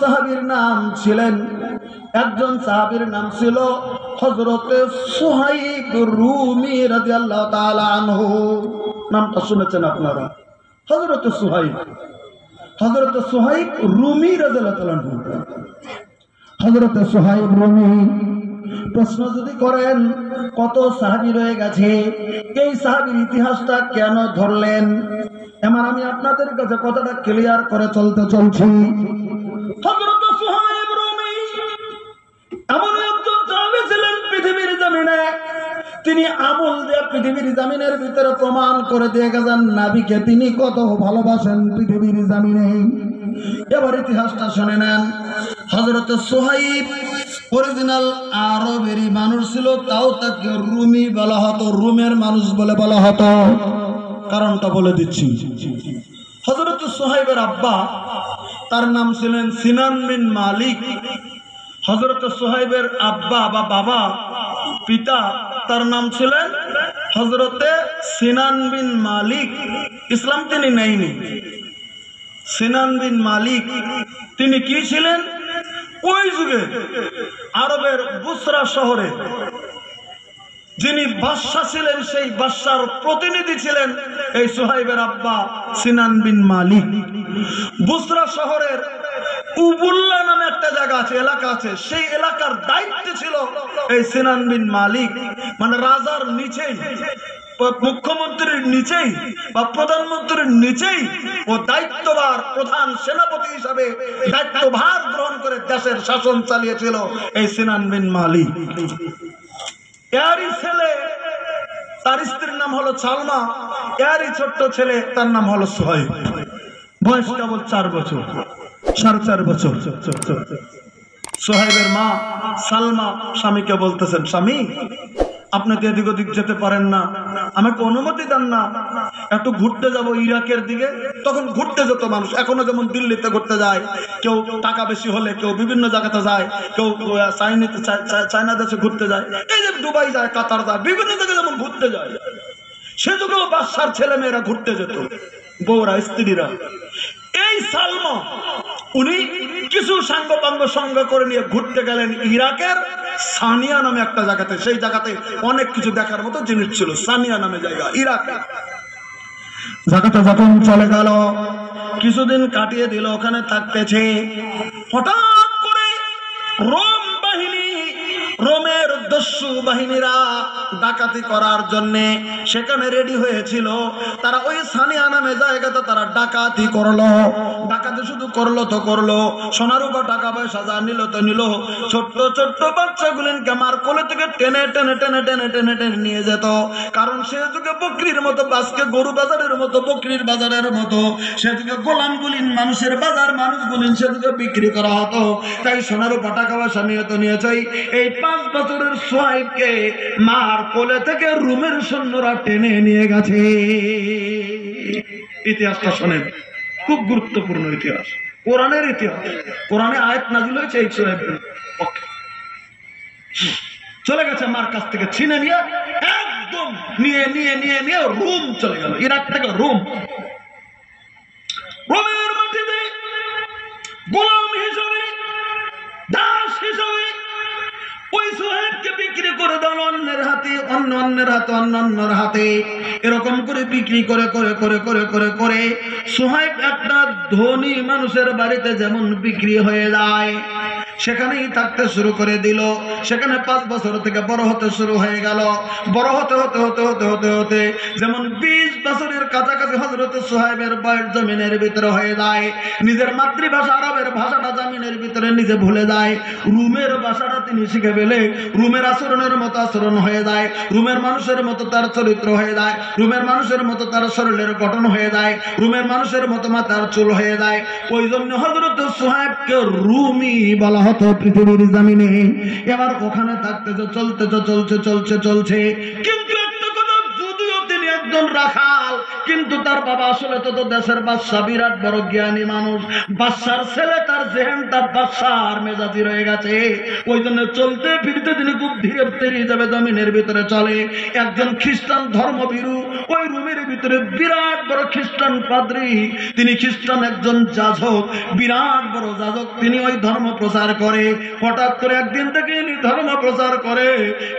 সাহাবীর নাম ছিলেন, একজন সাহাবীর নাম ছিল হযরতে সুহাইব রুমি রাদিয়াল্লাহু তাআলা আনহু। নামটা শুনেছেন আপনারা? হযরতে সুহাইব রুমি রাদিয়াল্লাহু তাআলা আনহু। হযরতে সুহাইব রুমি। প্রশ্ন যদি করেন কত সাহাবী রয়ে গেছে, এই সাহাবীর ইতিহাসটা কেন ধরলেন, এমন আমি আপনাদের কাছে কথাটা ক্লিয়ার করে চলছি। হযরতে সুহাইব রুমি এমন একজন সাহাবী ছিলেন পৃথিবীর জমিনে, তিনি আমল দিয়ে পৃথিবীর জমিনের ভিতরে প্রমাণ করে দিয়ে গেছেন নবীকে তিনি কত ভালোবাসেন পৃথিবীর জমিনে। এবার ইতিহাসটা শুনে নেন। হযরতে সুহাইব অরিজিনাল আরবেরই মানুষ ছিল, তাও তাকে রুমি বলা হতো, রুমের মানুষ বলে বলা হতো। কারণটা বলে দিচ্ছি। হযরতে সুহাইবের আব্বা তার নাম ছিলেন সিনান বিন মালিক। হযরতে সুহাইবের আব্বা বা বাবা পিতা তার নাম ছিলেন হযরতে সিনান বিন মালিক। ইসলাম তিনি নেয়নি। সিনান বিন মালিক তিনি কি ছিলেন? ওই যুগে আরবের বুসরা শহরে যিনি বাদশা ছিলেন, সেই বাদশার প্রতিনিধি ছিলেন এই সুহাইবের আব্বা সিনান বিন মালিক। বুসরা শহরের উবুল্লা নামে একটা জায়গা আছে, এলাকা আছে, সেই এলাকার দায়িত্বে ছিল এই সিনান বিন মালিক। মানে রাজার নিচেই, মুখ্যমন্ত্রীর নিচেই বা প্রধানমন্ত্রীর নিচেই ও দায়িত্বভার প্রধান সেনাপতি হিসাবে দায়িত্বভার গ্রহণ করে দেশের শাসন চালিয়েছিল এই সিনান বিন মালিক। এরই ছেলে, তার স্ত্রীর নাম হলো সালমা, এরই ছোট্ট ছেলে, তার নাম হলো সুহাইব। বয়স কেবল 4 বছর, 4.5 বছর। সুহাইবের মা সালমা স্বামীকে বলতেছেন, স্বামী আপনি তো এদিক ওদিক যেতে পারেন না, আমাকে অনুমতি দেন না, একটু ঘুরতে যাব ইরাকের দিকে। তখন ঘুরতে যেত মানুষ, এখনো যেমন দিল্লিতে ঘুরতে যায়, কেউ টাকা বেশি হলে কেউ বিভিন্ন জায়গাতে যায়, কেউ চায়না দেশে ঘুরতে যায়, এই যে দুবাই যায়, কাতার যায়, বিভিন্ন জায়গায় যেমন ঘুরতে যায়, সে যুগেও বাদশার ছেলে মেয়েরা ঘুরতে যেত, বউরা স্ত্রীরা। এই সালমা উনি কিছু সাঙ্গপাঙ্গ সঙ্গ করে নিয়ে ঘুরতে গেলেন ইরাকের সানিয়া নামে একটা জায়গাতে। সেই জায়গাতে অনেক কিছু দেখার মতো জিনিস ছিল, সানিয়া নামে জায়গা, ইরাকে। জায়গাটা যখন চলে গেল, কিছুদিন কাটিয়ে দিল, ওখানে থাকতেছে, হঠাৎ করে রোম বাহিনী, রোমের দস্যু বাহিনীরা ডাকাতি করার জন্যে সেখানে রেডি হয়েছিল। তারা ওই সানিয়া নামে জায়গাতে তারা ডাকাতি করলো। ডাকাতি শুধু করলো তো করলো, সোনারূপা টাকা পয়সা যা নিল তো নিল। ছোট্ট ছোট্ট বাচ্চাগুলিনকে মার কোলে থেকে টেনে টেনে টেনে টেনে টেনে টেনে নিয়ে যেত। কারণ সে যুগে বকরির মতো, আজকে গরু বাজারের মতো, বকরির বাজারের মতো সে যুগে গোলামগুলিন, মানুষের বাজার, মানুষগুলিন সে যুগে বিক্রি করা হতো। তাই সোনারূপা টাকা পয়সা নিয়ে তো নিয়েছই। এই 5 বছরের সুহাইবকে মার কোলে থেকে রুমের সৈন্যরা টেনে নিয়ে গেছে। ইতিহাসটা শোনেন, খুব গুরুত্বপূর্ণ ইতিহাস, কোরআনের ইতিহাস। কোরআনে আয়াত নাযিল হয়েছে এই সুহাইবের পক্ষে। চলে গেছে মার কাছ থেকে ছিনে নিয়ে, একদম নিয়ে নিয়ে নিয়ে নিয়ে রোম চলে গেল, ইরাক থেকে রোম। রোমের মাটিতে গোলাম হিসেবে, দাস হিসেবে ওই সুহাইবকে বিক্রি করে দাও অন্যের হাতে, অন্যের হাতে, অন্যের হাতে। এরকম করে বিক্রি করে করে করে করে করে করে সুহাইব একটা ধনী মানুষের বাড়িতে যেমন বিক্রি হয়ে যায়, সেখানেই থাকতে শুরু করে দিল। সেখানে 5 বছর থেকে বড় হতে শুরু হয়ে গেল। বড় হতে হতে হতে হতে হতে হতে যেমন 20 বছরের কাছাকাছি হযরতে সুহাইবের বয়স জমিনের ভিতরে হয়ে যায়। নিজের মাতৃভাষা আরবের ভাষাটা জমিনের ভিতরে নিজে ভুলে যায়। রুমের ভাষাটা তিনি শিখে ফেলে, রুমের আচরণের মতো আচরণ হয়ে যায়, রুমের মানুষের মতো তার চরিত্র হয়ে যায়, রুমের মানুষের মতো তার শরীরের গঠন হয়ে যায়, রুমের মানুষের মতো মাথার চুল হয়ে যায়। ওই জন্য হযরতে সুহাইবকে রুমি বলা হতো পৃথিবীর জমিনে। এবার ওখানে থাকতে চলছে চলছে চলছে চলছে। কিন্তু একটা কথা, যদিও তিনি একজন রাখাল, কিন্তু তার বাবা আসলে তো দেশের বাদশা, বিরাট বড় জ্ঞানী মানুষ। বাদশার ছেলে, তার জেহেনটা বাদশার মেজাজি রয়ে গেছে। ওই জন্য চলতে ফিরতে তিনি খুব ধীরে ধীরে যাবে, জমিনের ভিতরে চলে। একজন খ্রিস্টান ধর্মভীরু ওই রুমের ভিতরে, বিরাট বড় খ্রিস্টান পাদ্রী, তিনি খ্রিস্টান একজন যাজক, বিরাট বড় যাজক, তিনি ওই ধর্ম প্রচার করে। হঠাৎ করে একদিন থেকে ইনি ধর্ম প্রচার করে।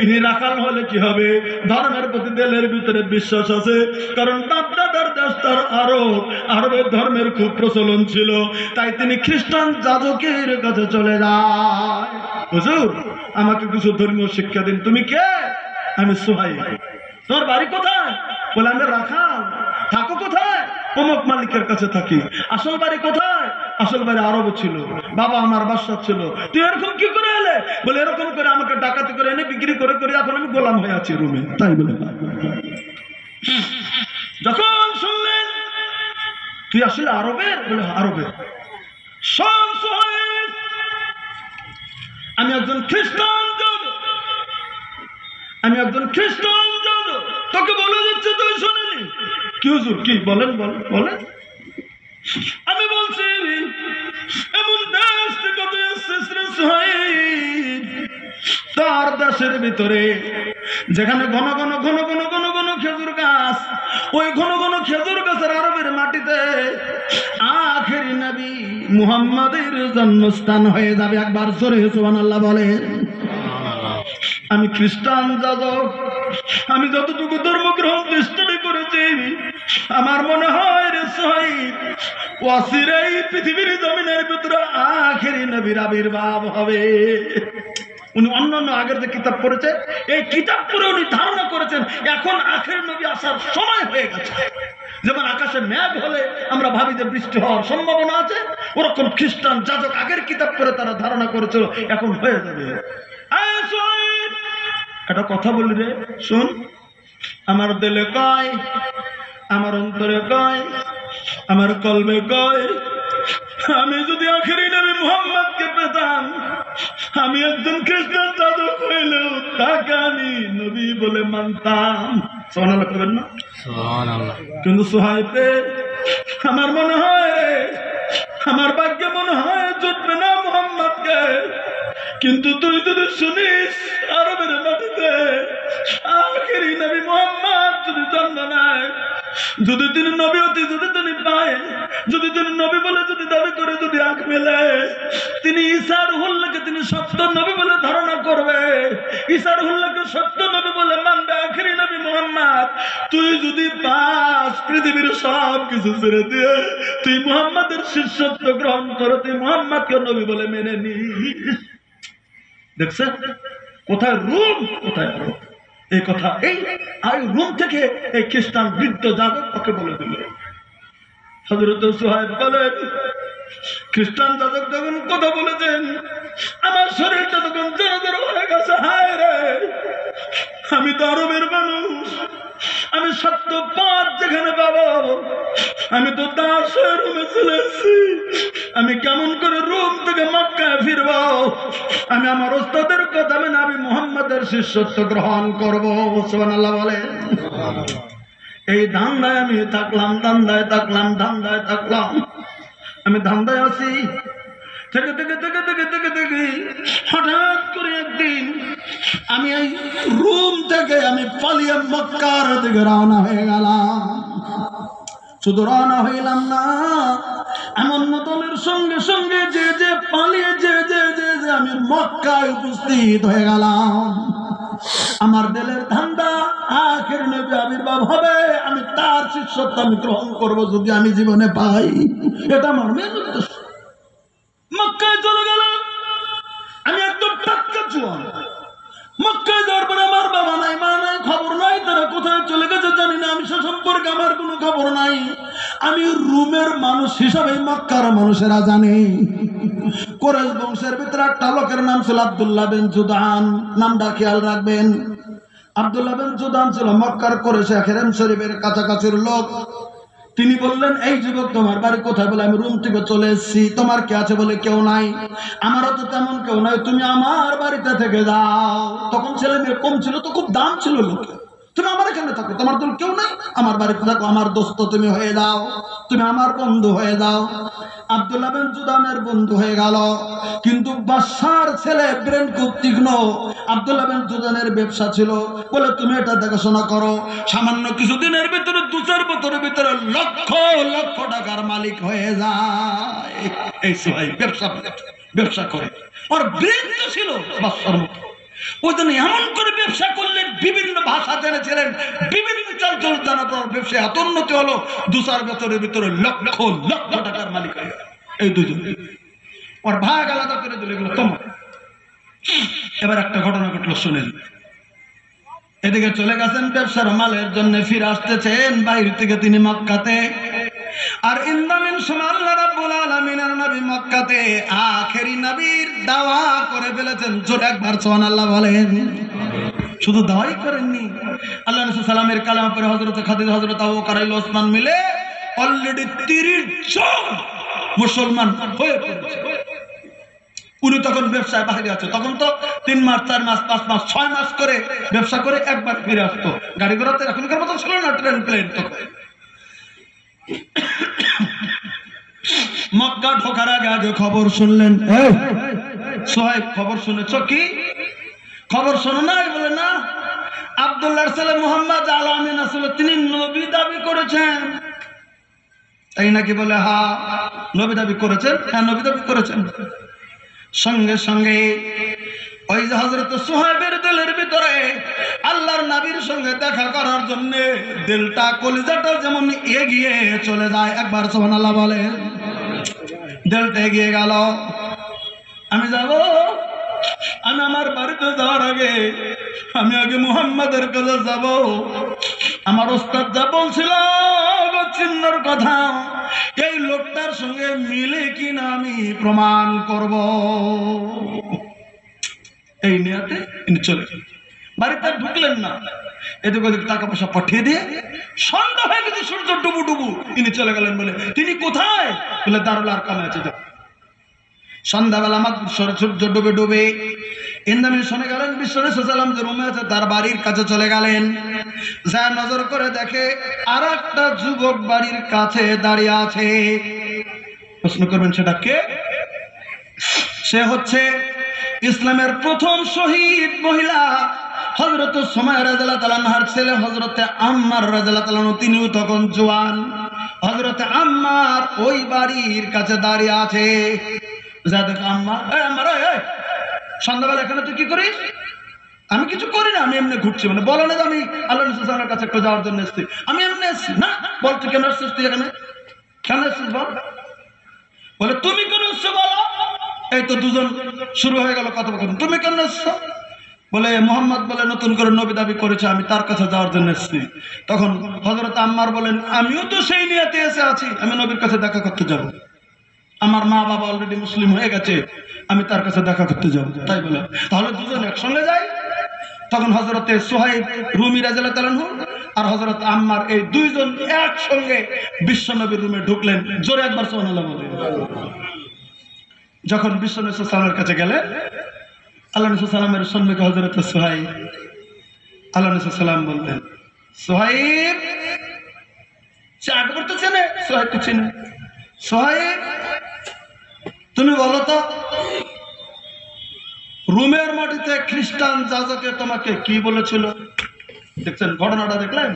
ইনি রাখাল হলে কি হবে, ধর্মের প্রতি দিলের ভিতরে বিশ্বাস আছে, কারণ বাপদাদার দেশ তার আরব, আরবের ধর্মের খুব প্রচলন ছিল। তাই তিনি খ্রিস্টান যাজকের কাছে চলে যায়। হুজুর, আমাকে কিছু ধর্মীয় শিক্ষা দিন। তুমি কে? আমি সুহাইব। তোর বাড়ি কোথায়? বলে আমি রাখাল। থাকো কোথায়? অমুক মালিকের কাছে থাকি। আসল বাড়ি কোথায়? আসল বাড়ি আরব ছিল, বাবা আমার বাদশা ছিল। তুই এরকম কি করে এলে? বলে এরকম করে আমাকে ডাকাতি করে এনে বিক্রি করে করে এখন আমি গোলাম হয়ে আছি রুমে। তাই বলে যখন শুনলেন তুই আসলে আরবের, বলে আরবের। শোন সুহাইব, আমি একজন খ্রিস্টান যাজক, আমি একজন খ্রিস্টান যাজক, তোকে বলে দিচ্ছে, তুই শুনিনি? কি হুজুর, কি বলেন? বলেন। আমি বলছি এমন দেশ থেকে তুই এসেছিস রে সুহাইব, তার দেশের ভিতরে যেখানে ঘন ঘন ঘন ঘন ঘন ঘন খেজুর গাছ, ওই ঘন ঘন খেজুর গাছের আরবের মাটিতে আখেরি নবী মুহাম্মাদের জন্মস্থান হয়ে যাবে। একবার জোরে সুবহানাল্লাহ বলে। আমি খ্রিস্টান যাজক, আমি যতটুকু ধর্মগ্রহণ স্টাডি করেছি, আমার মনে হয় রে সুহাইব, ওয়াসিরাই পৃথিবীর জমিনের ভিতরে আখেরি নবীর আবির্ভাব হবে। উনি অন্যান্য আগের যে কিতাব পড়েছে, এই কিতাব পড়ে উনি ধারণা করেছেন এখন আখেরি নবী আসার সময় হয়ে গেছে। যেমন আকাশে মেঘ হলে আমরা ভাবি যে বৃষ্টি হওয়ার সম্ভাবনা আছে, ওরকম খ্রিস্টান যাজক আগের কিতাব পড়ে তারা ধারণা করেছিল এখন হয়ে যাবে। একটা কথা বলি রে, শোন। আমার দিলে কয়, আমার অন্তরে কয়, আমার কলবে কয়, আমি যদি আখেরি নবী মুহাম্মদকে পেতাম, আমি একজন খ্রিস্টান যাজক হইলেও তাকে আমি নবী বলে মানতাম। সুবহানাল্লাহ করবেন না? সুবহানাল্লাহ। কিন্তু সুহাইব, আমার মনে হয়, আমার ভাগ্যে মনে হয় জুটবে না মুহাম্মদকে। কিন্তু তুই যদি শুনিস আরবের মাটিতে আখেরি নবী মুহাম্মদ যদি জন্ম নেয়, যদি তিনি নবী হতে, যদি তিনি পায়, যদি তিনি নবী বলে যদি দাবি করে, যদি আখ মেলে, তিনি ঈসা রুহুল্লাহকে তিনি সত্য নবী বলে ধারণা করবে, ঈসা রুহুল্লাহকে সত্য নবী বলে মানবে, আখেরি নবী মুহাম্মদ। তুই যদি পাস পৃথিবীর সব কিছু ছেড়ে দিয়ে তুই মুহাম্মাদের শিষ্যত্ব গ্রহণ করো, তুই মুহাম্মদকে নবী বলে মেনে নিস। দেখছেন কোথায় রুম, কোথায় আরব। এই কথা এই রুম থেকে এই খ্রিস্টান বৃদ্ধ যাজক ওকে বলে দিল। হযরত সুহাইব বলেন, খ্রিস্টান যাজক যখন কথা বলেছেন, আমার শরীরটা তখন জড়জড় হয়ে গেছে। হায় রে, আমি তো আরবের মানুষ, আমি সত্য পাঁচ যেখানে পাবো, আমি তো তার রুমে চলে এসেছি। আমি কেমন করে রুম থেকে মক্কায় ফিরব? আমি আমার ওস্তাদের কথা মেনে আমি মুহাম্মাদের শিষ্যত্ব গ্রহণ করবো। সুবহানাল্লাহ বলে। এই ধান্দায় আমি থাকলাম, ধান্দায় থাকলাম, ধান্দায় থাকলাম। আমি ধান্দায় আছি, থেকে থেকে থেকে থেকে থেকে থেকে হঠাৎ করে একদিন আমি এই রুম থেকে আমি পালিয়ে মক্কার দিকে রওনা হয়ে গেলাম। শুধু রওনা হইলাম না, এমন মতনের সঙ্গে সঙ্গে যে যে পালিয়ে যে যে যে যে আমি মক্কায় উপস্থিত হয়ে গেলাম। আমার দিলের ধান্দা আখের নবী আবির্ভাব হবে, আমি তার শিষ্যত্ব আমি গ্রহণ করবো যদি আমি জীবনে পাই। এটা আমার মেন উদ্দেশ্য। মক্কায় চলে গেলাম, আমি একদম টাটকা জোয়ান। মক্কায় যাওয়ার পরে আমার বাবা নাই, মা নাই, খবর নাই, তারা কোথায় চলে গেছে জানি না, আমি সে সম্পর্কে আমার কোনো খবর নাই। আমি রুমের মানুষ হিসাবে মক্কার মানুষেরা জানে। কুরাইশ বংশের ভিতরে একটা লোকের নাম ছিল আব্দুল্লাহ বিন জুদান, নামটা খেয়াল রাখবেন। আব্দুল্লাহ বিন জুদান ছিল মক্কার কুরাইশ হেরেম শরীফের কাছাকাছির লোক। তিনি বললেন, এই যুবক তোমার বাড়ি কোথায়? বলে আমি রুম থেকে চলে এসেছি। তোমার কে আছে? বলে কেউ নাই। আমারও তো তেমন কেউ নাই, তুমি আমার বাড়িতে থেকে যাও। তখন ছেলে মেয়ে কম ছিল তো, খুব দাম ছিল লোকে, তুমি আমার এখানে থাকো, তোমার দল কেউ নাই, আমার বাড়িতে থাকো, আমার দোস্ত তুমি হয়ে যাও, তুমি আমার বন্ধু হয়ে যাও। আব্দুল্লাহ বিন জুদানের বন্ধু হয়ে গেল। কিন্তু বাদশার ছেলে ব্রেন খুব তীক্ষ্ণ। আব্দুল্লাহ বিন জুদানের ব্যবসা ছিল, বলে তুমি এটা দেখাশোনা করো, সামান্য কিছুদিনের ভিতরে 2-4 বছরের ভিতরে লক্ষ লক্ষ টাকার মালিক হয়ে যায়। এই সোহাইব ব্যবসা করে, আর ব্রেন তো ছিল বাদশার মতো। ওই জন্য এমন করে ব্যবসা করলেন, বিভিন্ন ভাষা জেনেছিলেন, বিভিন্ন চালচল জানার পর ব্যবসা এত উন্নতি হলো, 2-4 বছরের ভিতরে লক্ষ লক্ষ টাকার মালিক হয়ে গেল এই দুজন। ওর ভাগ আলাদা করে দিল, এগুলো তোমার। এবার একটা ঘটনা ঘটলো, শুনেন। এদিকে চলে গেছেন ব্যবসার মালের জন্য, ফিরে আসতেছেন বাইরে থেকে তিনি মক্কাতে। আর ইন্দামিন সময় আল্লাহ রাব্বুল আলামিনের নবী মক্কাতে আখেরি নবীর দাওয়া করে ফেলেছেন। জোরে একবার সুবহানাল্লাহ বলেন। শুধু দাওয়াই করেননি, আল্লাহ রাসূল সাল্লামের কালেমা পড়ে হযরত খাদিজা, হযরত আবু বকর, ওসমান মিলে অলরেডি 30 জন মুসলমান হয়ে পড়েছে। উনি তখন ব্যবসায় বাইরে আছে, তখন তো 3 মাস 4 মাস 5 মাস 6 মাস করে ব্যবসা করে একবার ফিরে আসতো। গাড়ি ঘোড়াতে এখনকার মতো ছিল না, ট্রেন প্লেন। তখন মক্কা ঢোকার আগে আগে খবর শুনলেন। সোহাইব, খবর শুনেছ কি? খবর শোনো নাই? বলে না, আব্দুল্লাহর ছেলে মুহাম্মদ আল-আমিন আসলে তিনি নবী দাবি করেছেন। তাই নাকি? বলে হ্যাঁ, নবী দাবি করেছেন। হ্যাঁ, নবী দাবি করেছেন। সঙ্গে সঙ্গে ওই যে হযরত সোহাইবের দিলের ভিতরে আল্লাহর নবীর সঙ্গে দেখা করার জন্য দিলটা, কলিজাটা যেমন এগিয়ে চলে যায়। একবার সুবহানাল্লাহ বলে। দিলটা এগিয়ে গেল, আমি যাব। আমি আমার বাড়িতে যাওয়ার আগে আমি আগে মুহাম্মাদের কাছে যাব। আমার ওস্তাদ যা বলছিল চিহ্নের কথা, এই লোকটার সঙ্গে মিলে কিনা আমি প্রমাণ করব। এই নিয়তে ইনি চলে বাড়িতে ঢুকলেন না। এদিক ওদিক টাকা পয়সা পাঠিয়ে দিয়ে সন্ধ্যা হয়ে গেছে, সূর্য ডুবু ডুবু, ইনি চলে গেলেন। বলে তিনি কোথায়? বলে দারুল আরকামে আছে। সন্ধ্যাবেলা আমার সূর্য ডুবে ডুবে ইন্দামিন শুনে গেলেন বিশ্বনবী সাল্লাল্লাহু আলাইহি ওয়াসাল্লাম যে রুমে আছে তার বাড়ির কাছে চলে গেলেন। যা নজর করে দেখে আর একটা যুবক বাড়ির কাছে দাঁড়িয়ে আছে। প্রশ্ন করবেন সেটা কে? সে হচ্ছে ইসলামের প্রথম শহীদ মহিলা হযরত সুমাইয়া রাদিয়াল্লাহু তাআলা আনহার ছেলে হযরত আম্মার রাদিয়াল্লাহু তাআলা। তিনিও তখন জওয়ান। হযরত আম্মার ওই বাড়ির কাছে দাঁড়িয়ে আছে। যা দেখ আম্মার, আম্মার সন্ধ্যাবেলা এখানে তুই কি করিস? আমি কিছু করি না, আমি এমনি ঘুরছি। মানে বলো না যে আমি আল্লাহ রাসূল সাল্লাল্লাহু আলাইহি ওয়াসাল্লামের কাছে একটু যাওয়ার জন্য এসেছি, আমি এমনি এসেছি। না, বল তুই কেন এসেছিস? তুই এখানে কেন এসেছিস বল। বলে তুমি কেন এসছো বলো। এই তো দুজন শুরু হয়ে গেল কথোপকথন। তুমি কেন এসছো? বলে মুহাম্মদ বলে নতুন করে নবী দাবি করেছে, আমি তার কাছে যাওয়ার জন্য এসেছি। তখন হযরত আম্মার বলেন, আমিও তো সেই নিয়তে এসে আছি, আমি নবীর কাছে দেখা করতে যাব। আমার মা বাবা অলরেডি মুসলিম হয়ে গেছে, আমি তার কাছে দেখা করতে যাব। তাই বলে তাহলে দুজন একসঙ্গে যাই। তখন হযরতে সোহাইব রুমি রাদিয়াল্লাহু তাআলা আর হযরত আম্মার এই দুইজন একসঙ্গে বিশ্বনবীর রুমে ঢুকলেন। জোরে একবার সুবহানাল্লাহ বলেন। যখন বিশ্বনবী সাল্লাল্লাহু আলাইহি ওয়াসাল্লামের কাছে গেলেন, আল্লাহ রাসূল সাল্লাল্লাহু আলাইহি ওয়াসাল্লামের সম্মুখে হযরতে সোহাইব, আল্লাহ রাসূল সাল্লাম বললেন, সোহাইব। সে আগে করতে চেনে, সোহাইবকে চেনে। সোহাইব, তুমি বলো তো রোমের মাটিতে খ্রিস্টান যাজকে তোমাকে কি বলেছিল? দেখছেন ঘটনাটা? দেখলেন?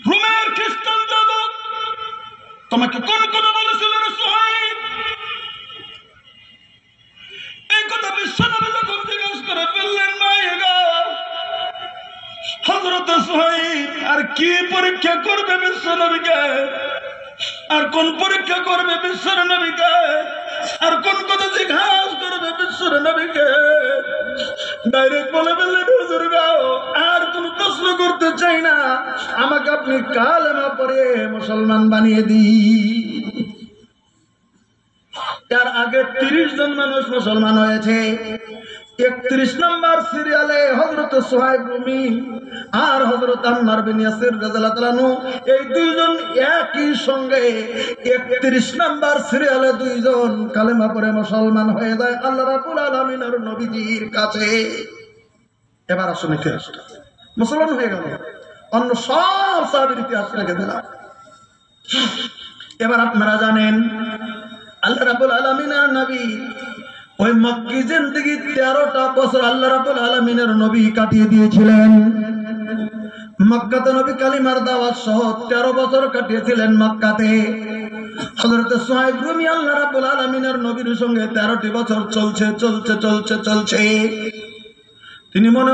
রোমের খ্রিস্টান যাজক তোমাকে কোন কথা বলেছিল রে সোহাইব? এই কথা বিশ্বনবী যখন জিজ্ঞাসা করে ফেললেন, হযরত সোহাইব আর কি পরীক্ষা করবে বিশ্বনবীকে? আর কোন পরীক্ষা করবে বিশ্বর নবীকে? আর কোন কথা জিজ্ঞাসা করবে বিশ্বর নবীকে? ডাইরেক্ট বলে ফেললেন, হুজুর গাও আর কোন প্রশ্ন করতে চাই না, আমাকে আপনি কালেমা পড়ে মুসলমান বানিয়ে দিন। তার আগে 30 জন মানুষ মুসলমান হয়েছে। 31 নম্বর সিরিয়ালে হযরত সোহাইব রুমি আর হযরত আম্মার বিন ইয়াসির রাদিয়াল্লাহু তাআলা আনহু এই দুইজন একই সঙ্গে 31 নম্বর সিরিয়ালে দুইজন কালেমা পড়ে মুসলমান হয়ে যায় আল্লাহ রাব্বুল আলামিনের নবীজির কাছে। 31 নম্বর সিরিয়ালে 2 জন কালেমা পড়ে মুসলমান হয়ে যায় আল্লাহ রাব্বুল আলামিনের নবীজির কাছে। 31 নম্বর সিরিয়ালে 2 জন কালেমা পড়ে মুসলমান হয়ে যায় আল্লাহ রাব্বুল আলামিনের নবীজির কাছে। এবার আসুন ইতিহাসটা, মুসলমান হয়ে গেল, অন্য সব সাহাবীর ইতিহাস রেখে দিলাম। এবার আপনারা জানেন আল্লাহ রাব্বুল আলামিনের নবী ওই মক্কি জিন্দেগি 13টা বছর আল্লাহ রাব্বুল আলামিনের নবী কাটিয়ে দিয়েছিলেন। মক্কাতে নবী কালিমার দাওয়াত সহ 13 বছর কাটিয়েছিলেন মক্কাতে। হযরত সুহাইব রুমি আল্লাহ রাব্বুল আলামিনের নবীর সঙ্গে 13টি বছর চলছে। তিনি মনে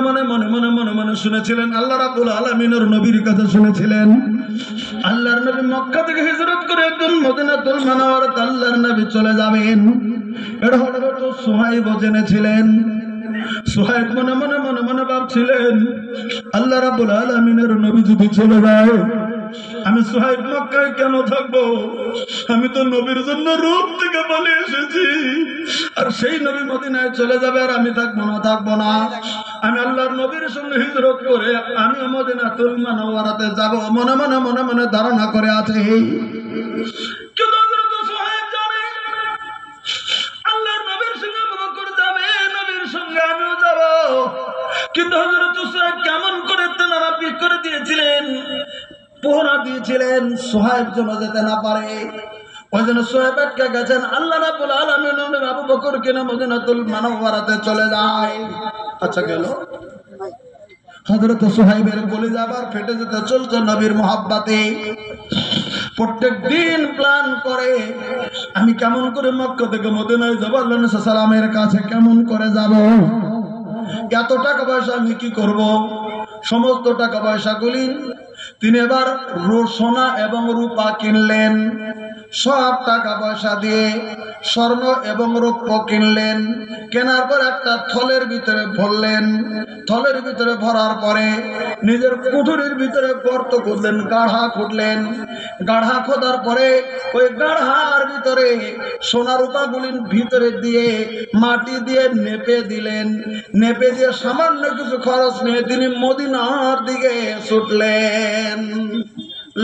মনে শুনেছিলেন, আল্লাহ রাব্বুল আলামিনের নবীর কথা শুনেছিলেন। আল্লাহর নবী মক্কা থেকে হিজরত করে একদম মদিনাতুল মুনাওয়ারাতে আল্লাহর নবী চলে যাবেন, এটা হয়তো সুহাইব জেনেছিলেন। সুহাইব মনে ভাবছিলেন, আল্লাহ রাব্বুল আলামিনের নবী যদি চলে যায়, আমি সুহাইব মক্কায় কেন থাকবো? আমি তো নবীর জন্য রূপ থেকে পালিয়ে এসেছি, আর সেই নবী মদিনায় চলে যাবে আর আমি থাকবো না। আমি আল্লাহর নবীর সঙ্গে হিজরত করে আমি মদিনাতুল মুনাওয়ারাতে যাব, মনে ধারণা করে আছে। কিন্তু হযরত সুহাইব জানে আল্লাহর নবীর সঙ্গে আবু বকর যাবে, নবীর সঙ্গে আমিও যাব। কিন্তু হযরত সুহাইব কেমন করে তেনারাপি করে দিয়েছিলেন, পোহরা দিয়েছিলেন সুহাইব যেন যেতে না পারে। ওই জন্য সুহাইব আটকে গেছেন। আল্লাহ রাব্বুল আলামিন আবু বকর কে মদিনাতুল মুনাওয়ারাতে চলে যায়। আচ্ছা গেল, হযরত সুহাইবের কলিজা আবার ফেটে যেতে চলছে নবীর মহব্বতে। প্রত্যেক দিন প্ল্যান করে, আমি কেমন করে মক্কা থেকে মদিনায় যাব, আল্লাহ নবী সাল্লামের কাছে কেমন করে যাব, এত টাকা পয়সা আমি কি করব? সমস্ত টাকা পয়সা গুলি তিনি এবার সোনা এবং রূপা কিনলেন। সব টাকা পয়সা দিয়ে স্বর্ণ এবং রৌপ্য কিনলেন। কেনার পর একটা থলের ভিতরে ভরলেন। থলের ভিতরে ভরার পরে নিজের কুঠুরির ভিতরে গর্ত খুঁড়লেন, গাঢ়া খুঁড়লেন। গাঢ়া খোদার পরে ওই গাঢ়ার ভিতরে সোনা রূপাগুলি ভিতরে দিয়ে মাটি দিয়ে নেপে দিলেন। নেপে দিয়ে সামান্য কিছু খরচ নিয়ে তিনি মদিনার দিকে ছুটলেন।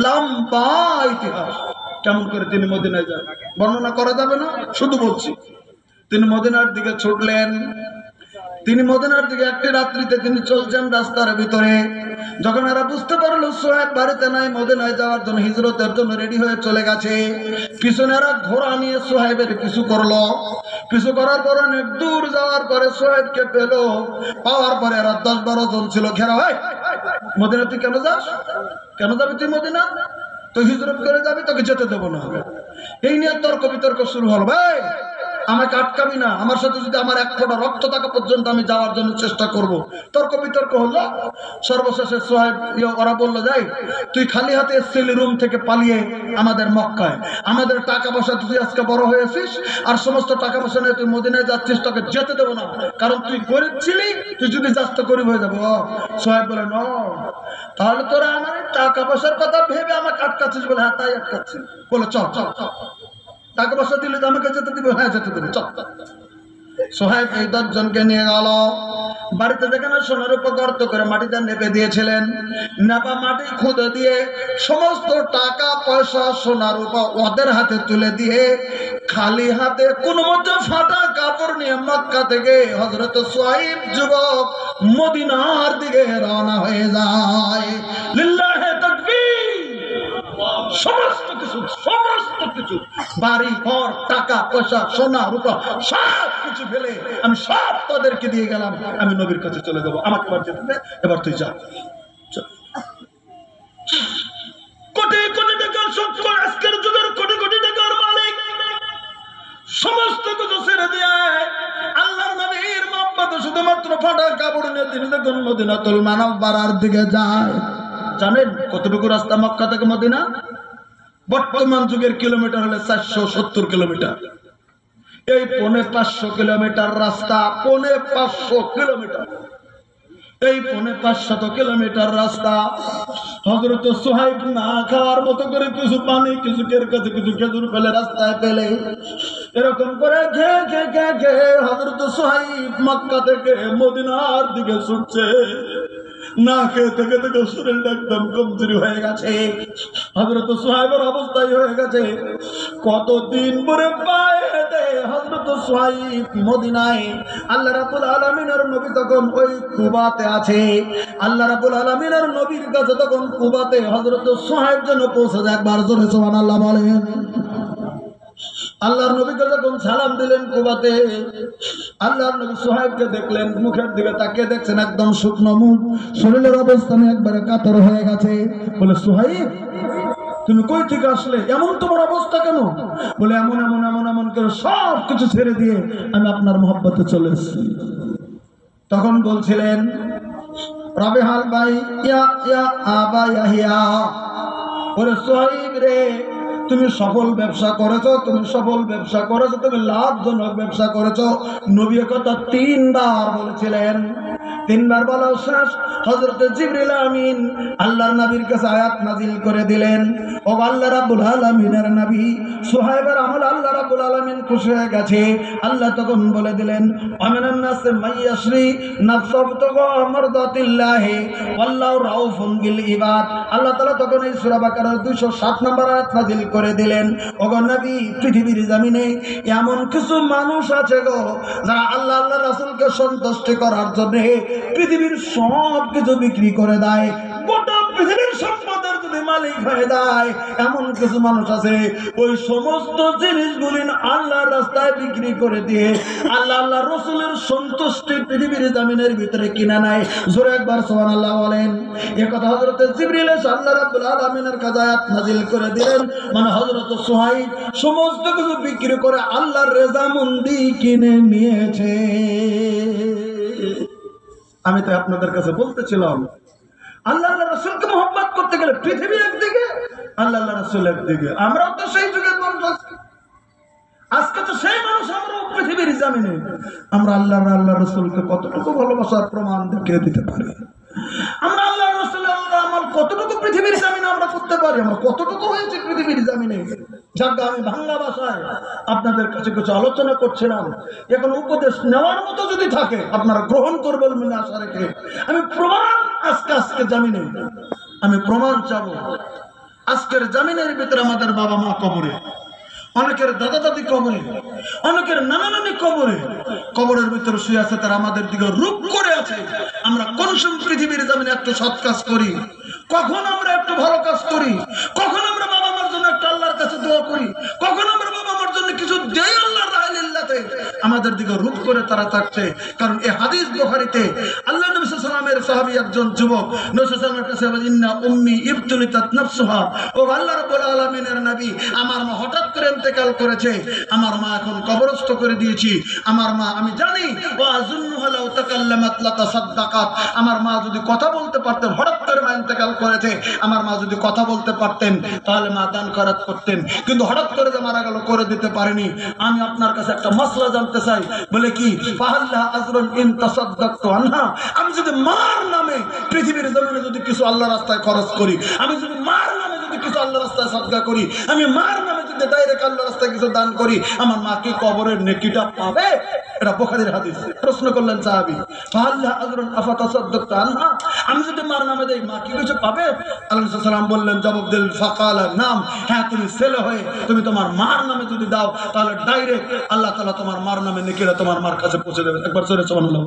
লম্বা ইতিহাস, কেমন করে তিনি মদিনায় যান বর্ণনা করা যাবে না, শুধু বলছি তিনি মদিনার দিকে ছুটলেন। তিনি মদিনার দিকে একটি রাত্রিতে তিনি চলছেন রাস্তার ভিতরে। যখন এরা বুঝতে পারলো সুহাইব বাড়িতে নাই, মদিনায় যাওয়ার জন্য হিজরতের জন্য রেডি হয়ে চলে গেছে, পিছনে এরা ঘোড়া নিয়ে সুহাইবের পিছু করলো। পিছু করার পর অনেক দূর যাওয়ার পরে সুহাইবকে পেল। পাওয়ার পরে এরা 10-12 জন ছিল ঘেরা। হয় মদিনা তুই কেন যাস, কেন যাবি তুই মদিনা? তুই হিজরত করে যাবি, তোকে যেতে দেবো না। এই নিয়ে তর্ক বিতর্ক শুরু হলো। ভাই আমাকে আটকাবি না, আমার সাথে যদি আমার এক ফোঁটা রক্ত থাকা পর্যন্ত আমি যাওয়ার জন্য চেষ্টা করব। তর্ক বিতর্ক হলো। সর্বশেষে সোহাইব ওরা বললো, যাই তুই খালি হাতে এসছিলি রুম থেকে পালিয়ে আমাদের মক্কায়, আমাদের টাকা পয়সা তুই আজকে বড় হয়েছিস, আর সমস্ত টাকা পয়সা নিয়ে তুই মদিনায় যাচ্ছিস, তোকে যেতে দেবো না, কারণ তুই গরিব ছিলি, তুই যদি যাস তো গরিব হয়ে যাবো। সোহাইব বলে, ন তাহলে তোরা আমার টাকা পয়সার কথা ভেবে আমাকে আটকাচ্ছিস? বলে, হ্যাঁ তাই আটকাচ্ছি। বলে, চল টাকা পয়সা দিলে তো আমাকে যেতে দিবে। হ্যাঁ যেতে দেবে, চল। সোহাইব এই 10 জনকে নিয়ে গেল বাড়িতে, যেখানে সোনার উপর গর্ত করে মাটিতে নেপে দিয়েছিলেন। নেপা মাটি খুঁড়ে দিয়ে সমস্ত টাকা পয়সা সোনার উপর ওদের হাতে তুলে দিয়ে খালি হাতে কোন মধ্যে ফাটা কাপড় নিয়ে মক্কা থেকে হযরত সুহাইব যুবক মদিনার দিকে রওনা হয়ে যায়। লিল্লাহে তাকবীর। সমস্ত কিছু বাড়ি ঘর টাকা পয়সা সোনা রূপা সব কিছু ফেলে আমি সব তাদেরকে দিয়ে গেলাম, আমি নবীর কাছে চলে যাবো, আমাকে এবার যেতে দে, এবার তুই যা। কোটি কোটি টাকার সম্পদ, আজকের যুগের কোটি কোটি টাকার মালিক, সমস্ত কিছু ছেড়ে দিয়ে আল্লাহর নবীর মহব্বতে শুধুমাত্র ফাটা কাপড় নিয়ে তিনি যখন মদিনাতুল মুনাওয়ারার দিকে যায়। জানেন কতটুকু রাস্তা মক্কা থেকে মদিনা? বর্তমান যুগের কিলোমিটার হলে 470 কিলোমিটার। এই 550 কিলোমিটার রাস্তা, 550 কিলোমিটার, এই 550 কিলোমিটার রাস্তা হযরত সুহাইব না খাওয়ার মতো করে কিছু পানি, কিছু খেজুর ফেলে রাস্তায় ফেলে, এরকম করে খেয়ে হযরত সুহাইব মক্কা থেকে মদিনার দিকে ছুটছে। না খেয়ে থেকে শরীরটা একদম কমজোরি হয়ে গেছে। হযরত সুহাইবের অবস্থাই হয়ে গেছে কতদিন পরে পায়ে হেঁটে হযরত সুহাইব মদিনায়, আল্লাহ রাব্বুল আলামিনের নবী তখন ওই কুবাতে আছে। আল্লাহ রাব্বুল আলামিনের নবীর কাছে তখন কুবাতে হযরত সুহাইব যেন পৌঁছে যায়। একবার জোরে সুবহানাল্লাহ বলেন। আল্লাহর নবীকে যখন সালাম দিলেন কুবাতে, আল্লাহর নবী সুহাইবকে দেখলেন, মুখের দিকে তাকিয়ে দেখছেন একদম শুকনো মুখ, শরীরের অবস্থা একবারে কাতর হয়ে গেছে। বলে সুহাইব তুমি কই থেকে আসলে, এমন তোমার অবস্থা কেন? বলে এমন এমন এমন এমন করে সব কিছু ছেড়ে দিয়ে আমি আপনার মহব্বতে চলে এসেছি। তখন বলছিলেন রাবিহাল ভাই ইয়া ইয়া আবা ইয়াহিয়া, বলে সুহাইব রে তুমি সফল ব্যবসা করেছো, তুমি সফল ব্যবসা করেছো, তুমি লাভজনক ব্যবসা করেছো। নবী কথা 3 বার বলেছিলেন। 3 বার বলা শেষ, হযরত জিবরিল আমিন আল্লাহর নবীর কাছে আয়াত নাজিল করে দিলেন, ও আল্লাহ রাব্বুল আলামিনের নবী সুহাইবের আমল আল্লাহ রাব্বুল আলামিন খুশি হয়ে গেছে। আল্লাহ তখন বলে দিলেন আমিনান নাস মাইয়াশরি নাফসাবতুগা মারদাতিল্লাহ ওয়াল্লাহু রাউফুন বিল ইবাদ। আল্লাহ তাআলা তখন এই সূরা বাকারার 207 নম্বর আয়াত নাজিল করে দিলেন, ওগো নবী পৃথিবীর জমিনে এমন কিছু মানুষ আছে গো যারা আল্লাহ আল্লাহ রাসূলকে সন্তুষ্ট করার জন্য পৃথিবীর সব কিছু বিক্রি করে দেয়, গোটা পৃথিবীর সম্পদের যদি মালিক হয়ে যায়। এমন কিছু মানুষ আছে ওই সমস্ত জিনিসগুলি আল্লাহর রাস্তায় বিক্রি করে দিয়ে আল্লাহ আল্লাহ রাসূলের সন্তুষ্টি পৃথিবীর জমিনের ভিতরে কিনা নেয়। জোরে একবার সুবহানাল্লাহ বলেন। এই কথা হযরত জিবরিল আল্লাহ রাব্বুল আলামিনের কাছে আয়াত নাজিল করে দিলেন, মানে হযরত সুহাইব সমস্ত কিছু বিক্রি করে আল্লাহর রেজামন্দি কিনে নিয়েছে। আমি তো আপনাদের কাছে বলতেছিলাম আল্লাহ আল্লাহ রাসূলকে মহব্বত করতে গেলে পৃথিবী একদিকে, আল্লাহ আল্লাহ রাসূল একদিকে। আমরাও তো সেই যুগের মানুষ আছি, আজকে তো সেই মানুষ আমরাও পৃথিবীর জমিনে। আমরা আল্লাহ আল্লাহ রাসূলকে কতটুকু ভালোবাসার প্রমাণ দেখিয়ে দিতে পারি? আমরা আল্লাহ রাসূলের আমল কতটুকু পৃথিবীর জমিনে আমরা করতে পারি? আমরা কতটুকু হয়েছে পৃথিবীর জমিনে? যাক আমি বাংলা ভাষায় আপনাদের কাছে কিছু আলোচনা করছিলাম। এখন উপদেশ নেওয়ার মতো যদি থাকে আপনারা গ্রহণ করবেন বলে আশা রেখে আমি প্রমাণ আজকে জমিনে আমি প্রমাণ চাবো। আজকের জমিনের ভিতরে আমাদের বাবা মা কবরে, অনেকের দাদা দাদি কবরে, অনেকের নানা নানি কবরে, কবরের ভিতরে শুয়ে আছে, তারা আমাদের দিকে রূপ করে আছে। আমরা কোন সময় পৃথিবীর জমিনে একটু সৎ কাজ করি? কখন আমরা একটু ভালো কাজ করি? কখন আমরা বাবা মার জন্য একটা আল্লাহর কাছে দোয়া করি? কখন আমরা বাবা মার জন্য কিছু দেই আল্লাহর রাহিলিল্লাতে? আমাদের দিকে রূপ করে তারা থাকছে। কারণ এই হাদিস বুখারীতে আল্লাহ নবী সাল্লাল্লাহু আলাইহি ওয়াসাল্লামের সাহাবী একজন যুবক নবী সাল্লাল্লাহু আলাইহি ওয়াসাল্লামের কাছে বলেন, ইন্না উম্মি ইবতুলিতাত নাফসুহা, ও আল্লাহ রাব্বুল আলামিনের নবী আমার মা হঠাৎ করে ইন্তেকাল করেছে, আমার মা এখন কবরস্থ করে দিয়েছি। আমার মা আমি জানি ওয়া আযুন্নুহা লাউ তাকাল্লামাত লাতাসাদ্দাকাত, আমার মা যদি কথা বলতে পারতেন, হঠাৎ করে মা ইন্তেকাল করেছে, আমার মা যদি কথা বলতে পারতেন তাহলে মা দান খয়রাত করতেন, কিন্তু হঠাৎ করে যে মারা গেল করে দিতে পারেনি। আমি আপনার কাছে একটা মাসলা জানতে চাই। বলে কি? ফাহাল্লা আজরুন ইন তাসাদ্দাকতু আনহা, আমি যদি মার নামে পৃথিবীর জমিনে যদি কিছু আল্লাহর রাস্তায় খরচ করি, আমি যদি মার নামে যদি কিছু আল্লাহর রাস্তায় সাদকা করি, আমি মার নামে যদি ডাইরেক্ট আল্লাহর রাস্তায় কিছু দান করি, আমার মা কি কবরের নেকিটা পাবে? এটা বুখারীর হাদিস। প্রশ্ন করলেন সাহাবী, ফাহাল্লা আজরুন আফাতাসাদ্দাকতু আনহা, আমি যদি মার নামে দেই মা কি কিছু পাবে? আল্লাহ রাসূল সাল্লাল্লাহু আলাইহি ওয়াসাল্লাম বললেন, জবাব দিল ফাকালা নাম, হ্যাঁ তুমি ছেলে হয়ে তুমি তোমার মার নামে যদি দাও তাহলে ডাইরেক্ট আল্লাহ তাআলা তোমার মার নামে নেকিরা তোমার মার কাছে পৌঁছে দেবেন। একবার জোরে সুবহানাল্লাহ।